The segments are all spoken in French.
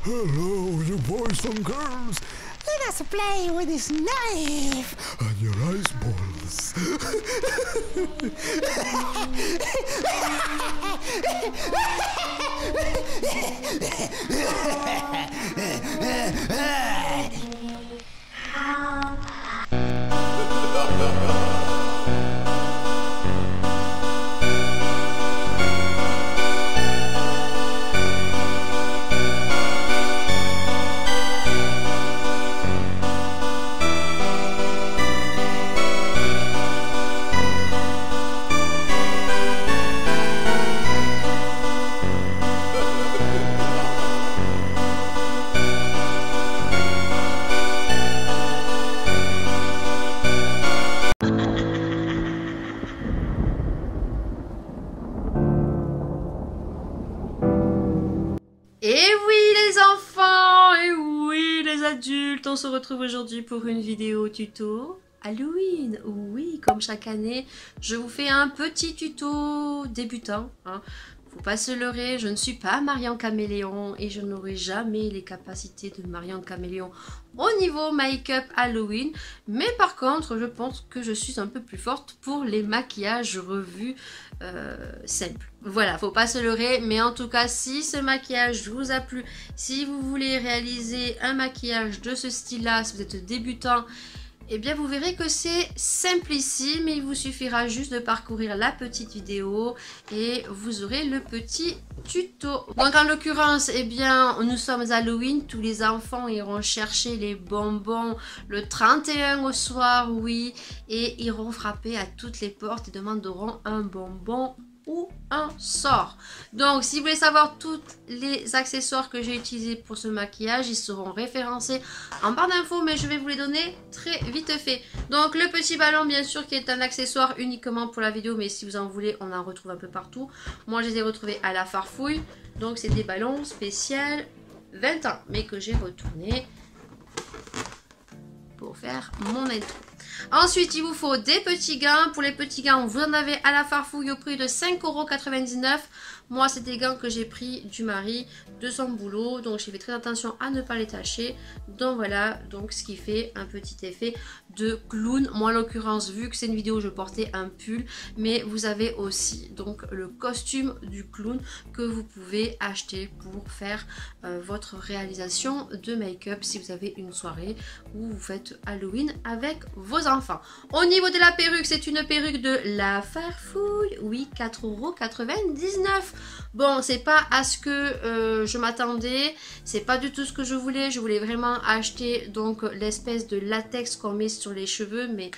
Hello, you boys and girls. Let us play with this knife. And your ice balls. Et oui les enfants, et oui les adultes, on se retrouve aujourd'hui pour une vidéo tuto Halloween. Oui, comme chaque année, je vous fais un petit tuto débutant, hein. Faut pas se leurrer, je ne suis pas Marianne Caméléon et je n'aurai jamais les capacités de Marianne Caméléon au niveau make-up Halloween. Mais par contre, je pense que je suis un peu plus forte pour les maquillages revus simples. Voilà, faut pas se leurrer, mais en tout cas, si ce maquillage vous a plu, si vous voulez réaliser un maquillage de ce style-là, si vous êtes débutant, eh bien vous verrez que c'est simplissime, il vous suffira juste de parcourir la petite vidéo et vous aurez le petit tuto. Donc en l'occurrence, eh bien nous sommes Halloween, tous les enfants iront chercher les bonbons le 31 au soir, oui, et iront frapper à toutes les portes et demanderont un bonbon ou un sort. Donc si vous voulez savoir tous les accessoires que j'ai utilisés pour ce maquillage, ils seront référencés en barre d'infos, mais je vais vous les donner très vite fait. Donc le petit ballon, bien sûr, qui est un accessoire uniquement pour la vidéo, mais si vous en voulez, on en retrouve un peu partout. Moi je les ai retrouvés à la Farfouille, donc c'est des ballons spéciaux 20 ans, mais que j'ai retourné pour faire mon intro. Ensuite, il vous faut des petits gants. Pour les petits gants, vous en avez à la Farfouille au prix de 5,99 €. Moi, c'est des gants que j'ai pris du mari de son boulot. Donc, j'ai fait très attention à ne pas les tacher. Donc, voilà. Donc, ce qui fait un petit effet de clown. Moi, en l'occurrence, vu que c'est une vidéo, je portais un pull. Mais vous avez aussi donc le costume du clown que vous pouvez acheter pour faire votre réalisation de make-up si vous avez une soirée où vous faites Halloween avec vos enfants. Au niveau de la perruque, c'est une perruque de la Farfouille. Oui, 4,99 €. Bon, c'est pas à ce que je m'attendais, c'est pas du tout ce que je voulais. Je voulais vraiment acheter donc l'espèce de latex qu'on met sur les cheveux, mais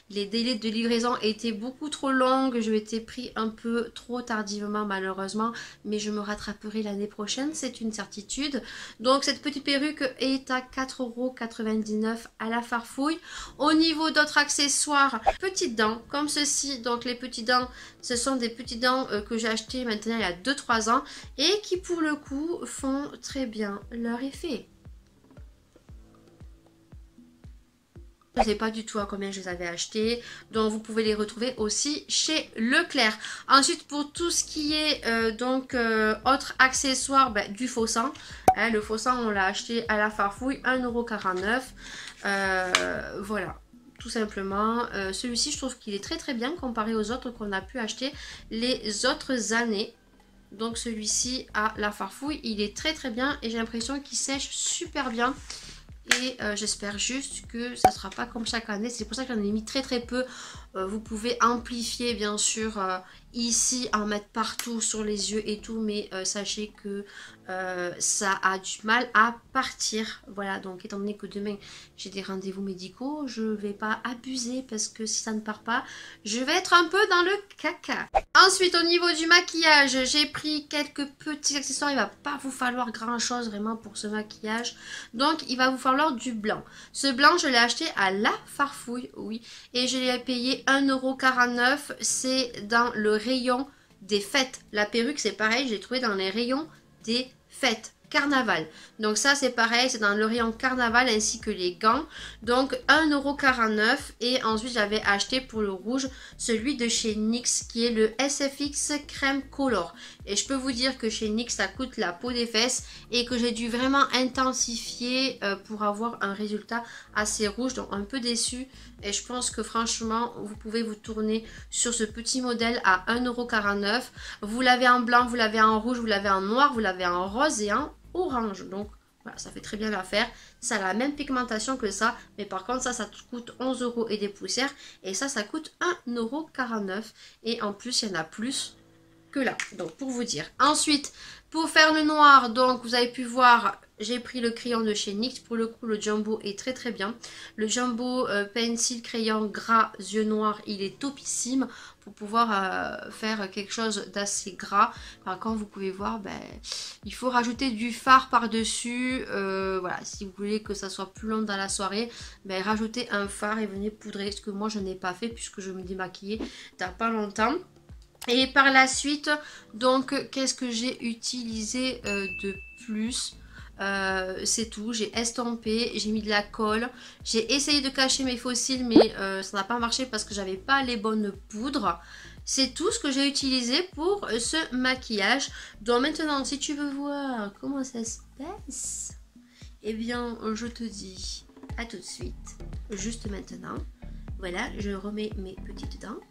les délais de livraison étaient beaucoup trop longs. Je m'étais pris un peu trop tardivement malheureusement, mais je me rattraperai l'année prochaine, c'est une certitude. Donc cette petite perruque est à 4,99 € à la Farfouille. Au niveau d'autres accessoires, petites dents comme ceci. Donc les petites dents, ce sont des petites dents que j'ai achetées maintenant il y a 2-3 ans et qui pour le coup font très bien leur effet. Je ne sais pas du tout à combien je les avais achetés, donc vous pouvez les retrouver aussi chez Leclerc. Ensuite, pour tout ce qui est autres accessoires, du faux sang. Hein, le faux sang, on l'a acheté à la Farfouille, 1,49 €. Voilà, tout simplement. Celui-ci, je trouve qu'il est très très bien comparé aux autres qu'on a pu acheter les autres années. Donc celui-ci à la Farfouille, il est très très bien et j'ai l'impression qu'il sèche super bien. Et j'espère juste que ça ne sera pas comme chaque année. C'est pour ça que j'en ai mis très très peu. Vous pouvez amplifier bien sûr ici, en mettre partout sur les yeux et tout. Mais sachez que ça a du mal à partir. Voilà, donc étant donné que demain j'ai des rendez-vous médicaux, je ne vais pas abuser parce que si ça ne part pas, je vais être un peu dans le caca. Ensuite, au niveau du maquillage, j'ai pris quelques petits accessoires. Il ne va pas vous falloir grand chose vraiment pour ce maquillage. Donc il va vous falloir du blanc. Ce blanc, je l'ai acheté à la Farfouille, oui. Et je l'ai payé 1,49 €. C'est dans le rayon des fêtes. La perruque, c'est pareil, j'ai trouvé dans les rayons des fêtes. carnaval. Donc ça c'est pareil, c'est dans le rayon carnaval ainsi que les gants. Donc 1,49 € et ensuite j'avais acheté pour le rouge celui de chez NYX qui est le SFX Crème Color. Et je peux vous dire que chez NYX ça coûte la peau des fesses et que j'ai dû vraiment intensifier pour avoir un résultat assez rouge. Donc un peu déçu et je pense que franchement vous pouvez vous tourner sur ce petit modèle à 1,49 €. Vous l'avez en blanc, vous l'avez en rouge, vous l'avez en noir, vous l'avez en rose et en orange. Donc voilà, ça fait très bien l'affaire. Ça a la même pigmentation que ça, mais par contre ça coûte 11 € et des poussières et ça coûte 1,49 € et en plus il y en a plus que là, donc pour vous dire. Ensuite pour faire le noir, donc vous avez pu voir, j'ai pris le crayon de chez NYX. Pour le coup le Jumbo est très très bien. Le Jumbo Pencil Crayon Gras Yeux Noirs, il est topissime pour pouvoir faire quelque chose d'assez gras. Par contre vous pouvez voir, il faut rajouter du fard par dessus. Voilà, si vous voulez que ça soit plus long dans la soirée, rajoutez un fard et venez poudrer, ce que moi je n'ai pas fait puisque je me démaquillais dans pas longtemps. Et par la suite, donc qu'est-ce que j'ai utilisé de plus? C'est tout, j'ai estompé, j'ai mis de la colle, j'ai essayé de cacher mes fossiles mais ça n'a pas marché parce que j'avais pas les bonnes poudres. C'est tout ce que j'ai utilisé pour ce maquillage. Donc maintenant si tu veux voir comment ça se passe, eh bien je te dis à tout de suite, juste maintenant. Voilà, je remets mes petites dents.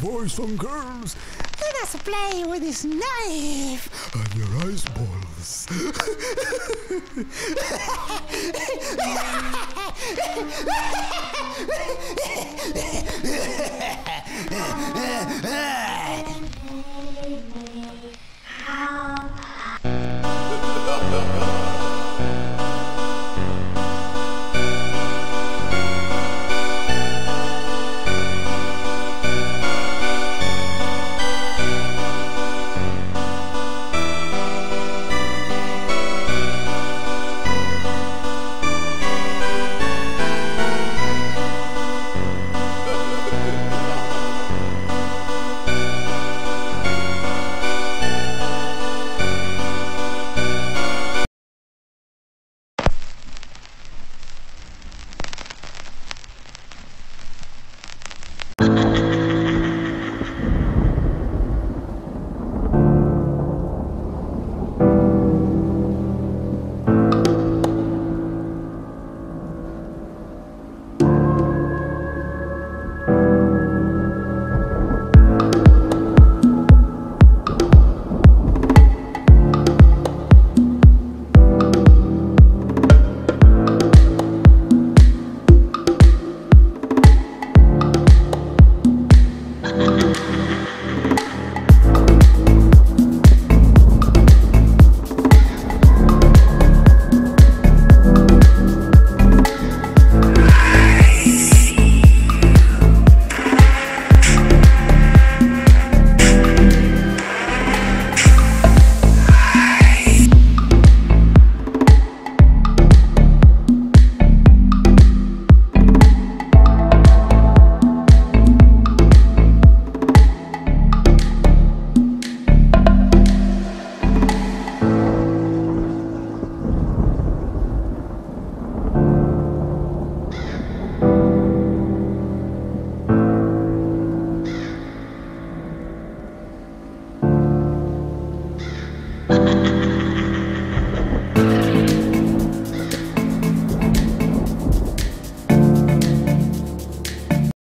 boys and girls. Let us play with this knife. And your ice balls.